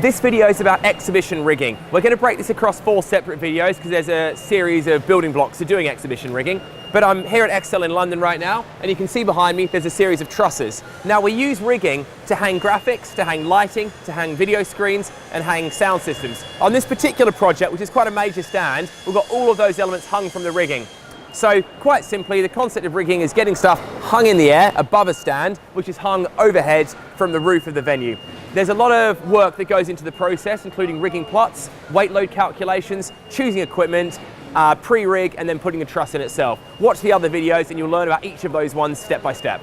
This video is about exhibition rigging. We're going to break this across 4 separate videos because there's a series of building blocks to doing exhibition rigging. But I'm here at Excel in London right now, and you can see behind me there's a series of trusses. Now we use rigging to hang graphics, to hang lighting, to hang video screens, and hang sound systems. On this particular project, which is quite a major stand, we've got all of those elements hung from the rigging. So quite simply, the concept of rigging is getting stuff hung in the air above a stand, which is hung overhead from the roof of the venue. There's a lot of work that goes into the process, including rigging plots, weight load calculations, choosing equipment, pre-rig, and then putting a truss in itself. Watch the other videos and you'll learn about each of those ones step by step.